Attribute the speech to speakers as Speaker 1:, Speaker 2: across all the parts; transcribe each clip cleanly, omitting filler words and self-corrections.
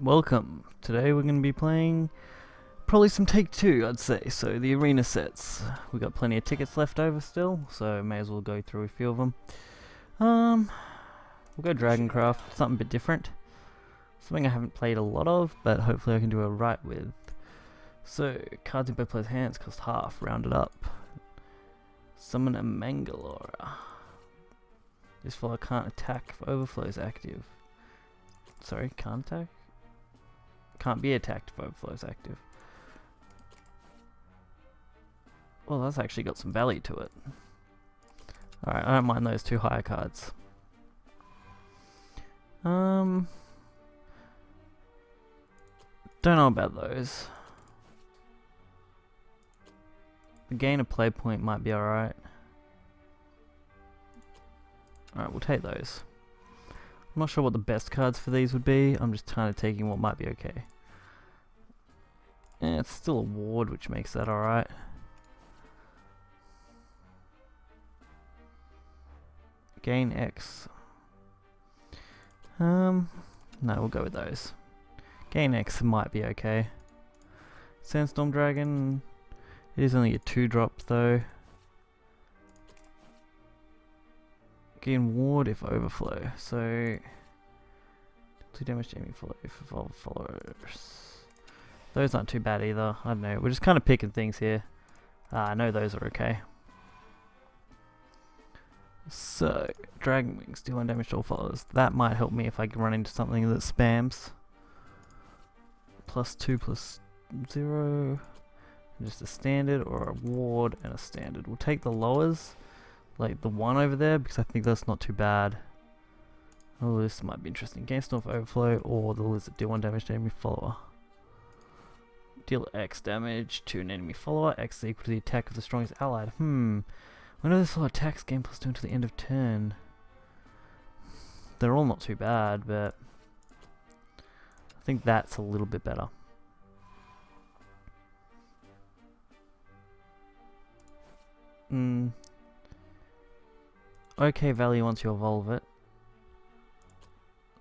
Speaker 1: Welcome. Today we're going to be playing probably some Take-Two, I'd say. So the arena sets. We got plenty of tickets left over still, so may as well go through a few of them. We'll go DragonCraft, something a bit different. Something I haven't played a lot of, but hopefully I can do it right with. So, cards in both players' hands cost half, rounded up. Summon a Mangalore. This follower can't attack if overflow is active. Sorry, can't attack? Can't be attacked if overflow is active. Well, that's actually got some value to it. Alright, I don't mind those two higher cards. Don't know about those. The gain a play point might be alright. Alright, we'll take those. I'm not sure what the best cards for these would be. I'm just kind of taking what might be okay. Yeah, it's still a ward, which makes that alright. Gain X. No, we'll go with those. Gain X might be okay. Sandstorm Dragon. It is only a 2-drop though. Gain ward if overflow. So 2 damage to enemy follow if evolve followers. Those aren't too bad either. I don't know. We're just kind of picking things here. I know those are okay. So Dragon Wings, do 1 damage to all followers. That might help me if I can run into something that spams. +2/+0. Just a standard or a ward and a standard. We'll take the lowers. Like the one over there, because I think that's not too bad. Oh, this might be interesting. Gain Storm for overflow, or the lizard. Deal 1 damage to enemy follower. Deal X damage to an enemy follower. X is equal to the attack of the strongest allied. Whenever this all attacks, gain +2 until the end of turn. They're all not too bad, but I think that's a little bit better. Okay value once you evolve it.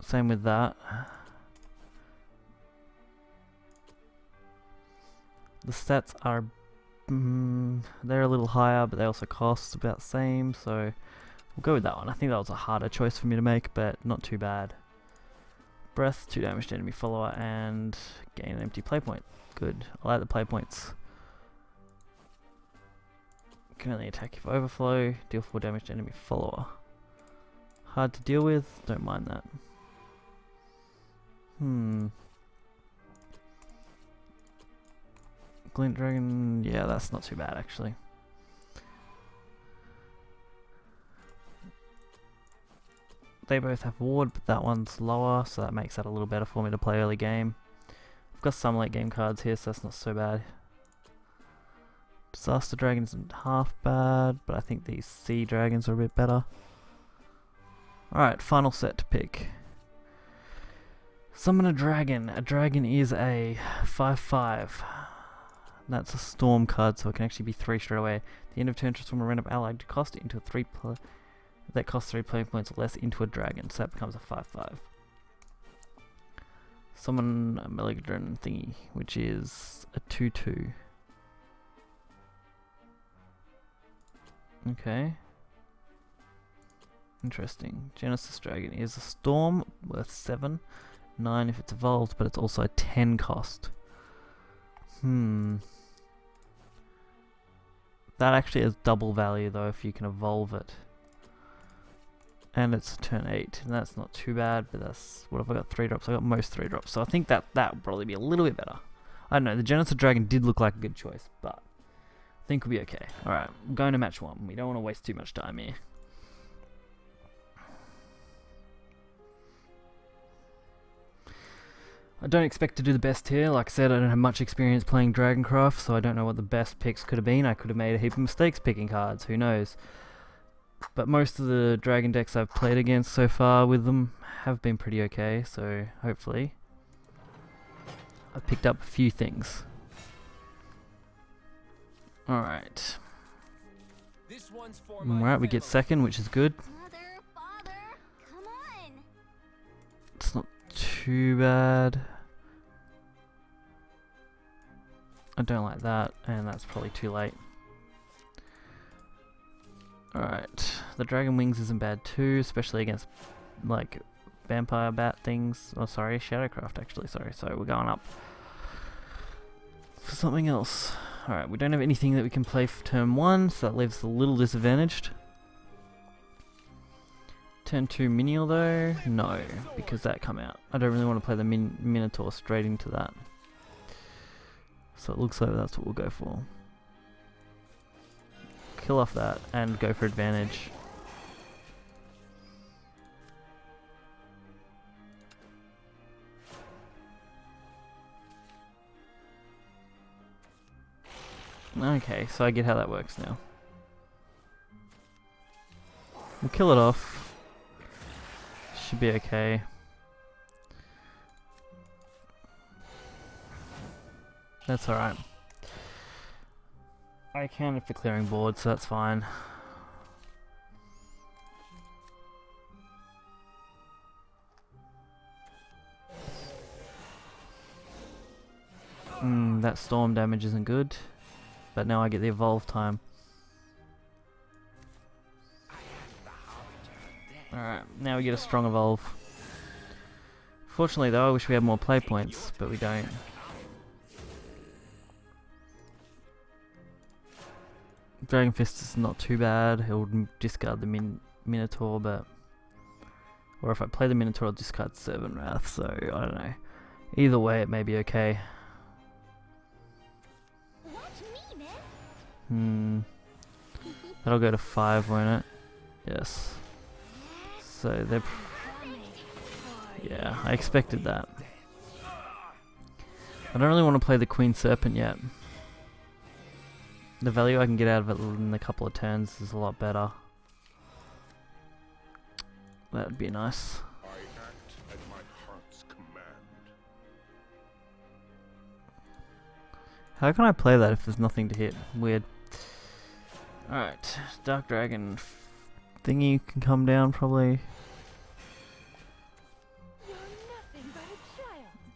Speaker 1: Same with that. The stats are they're a little higher, but they also cost about the same, so we'll go with that one. I think that was a harder choice for me to make, but not too bad. Breath, 2 damage to enemy follower, and gain an empty play point. Good. I like the play points. Can only attack if overflow, deal 4 damage to enemy follower. Hard to deal with, don't mind that. Glint Dragon, yeah, that's not too bad actually. They both have ward, but that one's lower, so that makes that a little better for me to play early game. I've got some late game cards here, so that's not so bad. Disaster Dragon isn't half bad, but I think these Sea Dragons are a bit better. Alright, final set to pick. Summon a Dragon. A Dragon is a 5/5. That's a Storm card, so it can actually be 3 straight away. At the end of turn, transform a random allied cost into a 3 that costs 3 play points or less into a Dragon, so that becomes a 5/5. Summon a Megalodon thingy, which is a 2/2. Okay. Interesting. Genesis Dragon is a Storm worth 7. 9 if it's evolved, but it's also a 10 cost. That actually has double value though if you can evolve it. And it's turn 8, and that's not too bad, but that's... What have I got? 3 drops? I got most 3 drops, so I think that would probably be a little bit better. I don't know, the Genesis Dragon did look like a good choice, but I think we'll be okay. Alright, I'm going to match 1. We don't want to waste too much time here. I don't expect to do the best here. Like I said, I don't have much experience playing DragonCraft, so I don't know what the best picks could have been. I could have made a heap of mistakes picking cards, who knows. But most of the Dragon decks I've played against so far with them have been pretty okay, so hopefully I've picked up a few things. Alright. Alright, we get second, which is good.
Speaker 2: Father, come on.
Speaker 1: It's not too bad. I don't like that, and that's probably too late. Alright, the Dragon Wings isn't bad too, especially against, like, vampire bat things. Oh, sorry, Shadowcraft actually, sorry. So we're going up for something else. Alright, we don't have anything that we can play for turn 1, so that leaves us a little disadvantaged. Turn 2 Minial though? No, because that come out. I don't really want to play the Minotaur straight into that. So it looks like that's what we'll go for. Kill off that and go for advantage. Okay, so I get how that works now. We'll kill it off. Should be okay. That's alright. I counted for clearing board, so that's fine. That storm damage isn't good, but now I get the evolve time. Alright, now we get a strong evolve. Fortunately though, I wish we had more play points, but we don't. Dragon Fist is not too bad. He'll discard the Minotaur, but... Or if I play the Minotaur, I'll discard 7 Wrath, so I don't know. Either way, it may be okay. That'll go to 5, won't it? Yes. So they're... Yeah, I expected that. I don't really want to play the Queen Serpent yet. The value I can get out of it in a couple of turns is a lot better. That would be nice.
Speaker 2: I act at my heart's command.
Speaker 1: How can I play that if there's nothing to hit? Weird. Alright, Dark Dragon thingy can come down probably.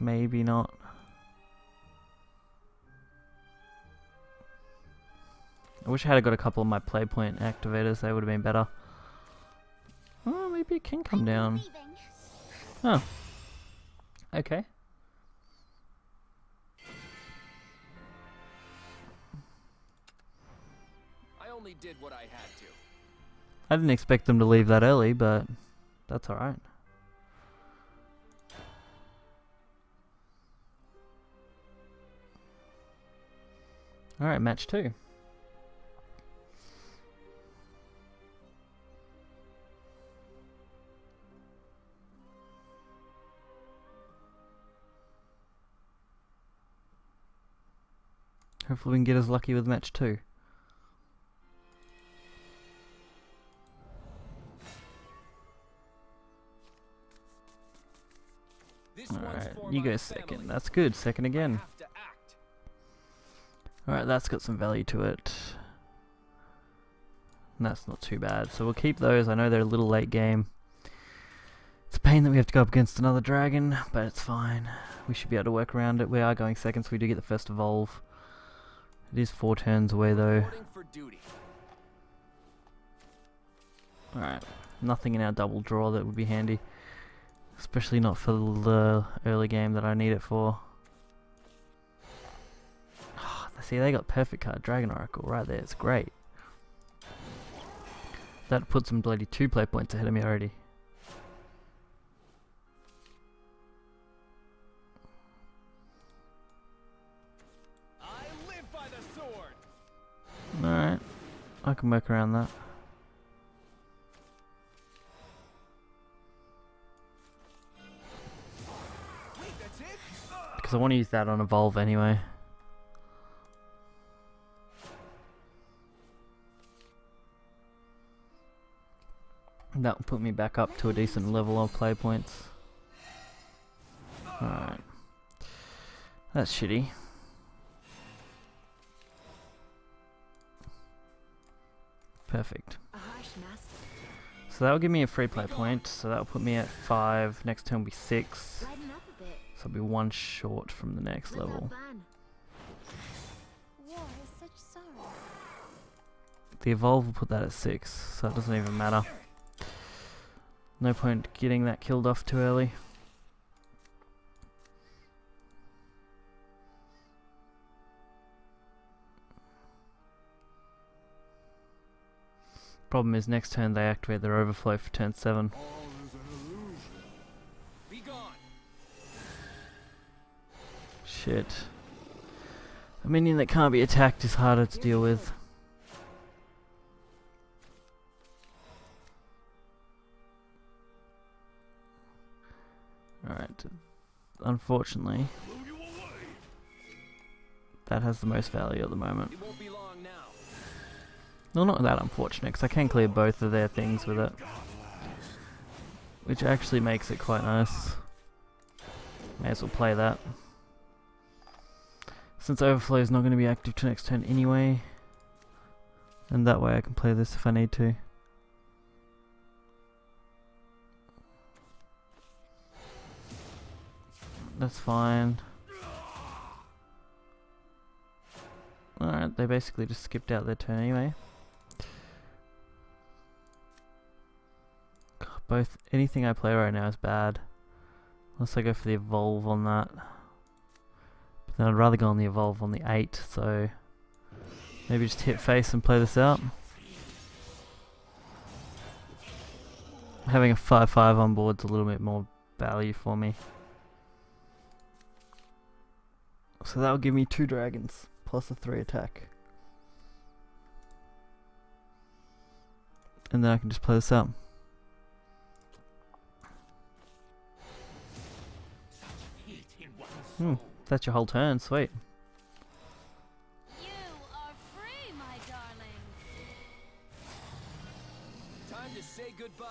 Speaker 1: Maybe not. I wish I had got a couple of my play point activators, they would have been better. Oh, maybe it can come down. Oh. Okay.
Speaker 3: I only did what I had to.
Speaker 1: I didn't expect them to leave that early, but that's alright. Alright, match 2. Hopefully we can get as lucky with match 2. Alright, you go second. That's good, second again. Alright, that's got some value to it. And that's not too bad. So we'll keep those. I know they're a little late game. It's a pain that we have to go up against another dragon, but it's fine. We should be able to work around it. We are going second, so we do get the first evolve. It is 4 turns away though. Alright, nothing in our double draw that would be handy. Especially not for the early game that I need it for. Oh, see, they got perfect card, Dragon Oracle, right there, it's great. That puts them bloody 2 play points ahead of me already. Alright, I can work around that. Because I want to use that on Evolve anyway. And that will put me back up to a decent level of play points. Alright. That's shitty. Perfect. So that will give me a free play point, so that will put me at 5, next turn will be 6. So I'll be 1 short from the next level. The evolve will put that at 6, so it doesn't even matter. No point getting that killed off too early. Problem is next turn they activate their overflow for turn 7.
Speaker 3: Be gone.
Speaker 1: Shit. A minion that can't be attacked is harder to deal with. Alright. Unfortunately, that has the most value at the moment.
Speaker 3: It won't be long now.
Speaker 1: No, not that unfortunate, because I can clear both of their things with it. Which actually makes it quite nice. May as well play that. Since Overflow is not going to be active till next turn anyway. And that way I can play this if I need to. That's fine. Alright, they basically just skipped out their turn anyway. God, anything I play right now is bad. Unless I go for the evolve on that. But then I'd rather go on the evolve on the 8, so maybe just hit face and play this out. Having a 5/5 on board's a little bit more value for me. So that'll give me 2 dragons, plus a 3 attack. And then I can just play this out. That's your whole turn, sweet.
Speaker 4: You are free, my darlings.
Speaker 3: Time to say goodbye.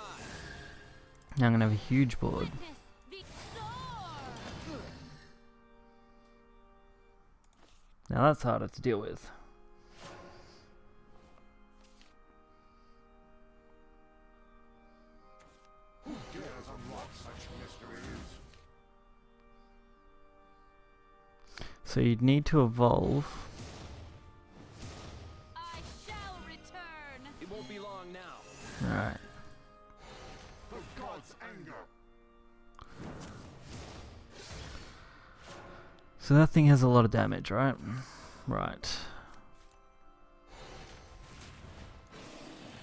Speaker 1: Now I'm gonna have a huge board.
Speaker 4: Witness the sword.
Speaker 1: Now that's harder to deal with.
Speaker 2: Who dares unlock such mysteries?
Speaker 1: So you'd need to evolve.
Speaker 4: I shall return.
Speaker 3: It won't be long now.
Speaker 1: Alright.
Speaker 2: The gods' anger.
Speaker 1: So that thing has a lot of damage, right? Right.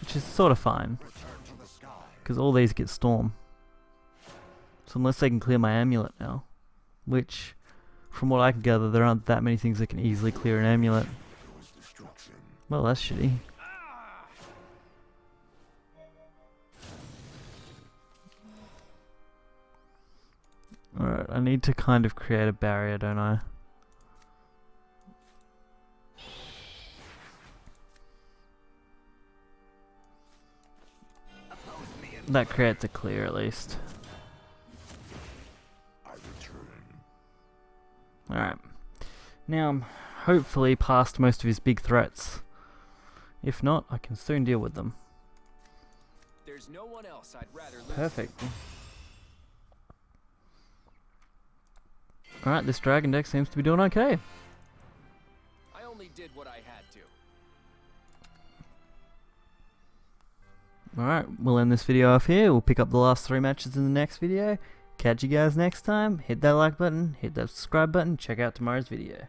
Speaker 1: Which is sort of fine.
Speaker 2: Return to the sky.
Speaker 1: Because all these get storm. So unless they can clear my amulet now. Which, from what I can gather, there aren't that many things that can easily clear an amulet.
Speaker 2: Destruction.
Speaker 1: Well, that's shitty. Alright, I need to kind of create a barrier, don't I? That creates a clear at least.
Speaker 2: I return.
Speaker 1: Alright. Now I'm hopefully past most of his big threats. If not, I can soon deal with them.
Speaker 3: There's no one else I'd rather lose.
Speaker 1: Perfect. Alright, this dragon deck seems to be doing okay.
Speaker 3: I only did what I had to.
Speaker 1: Alright, we'll end this video off here. We'll pick up the last 3 matches in the next video. Catch you guys next time. Hit that like button, hit that subscribe button, check out tomorrow's video.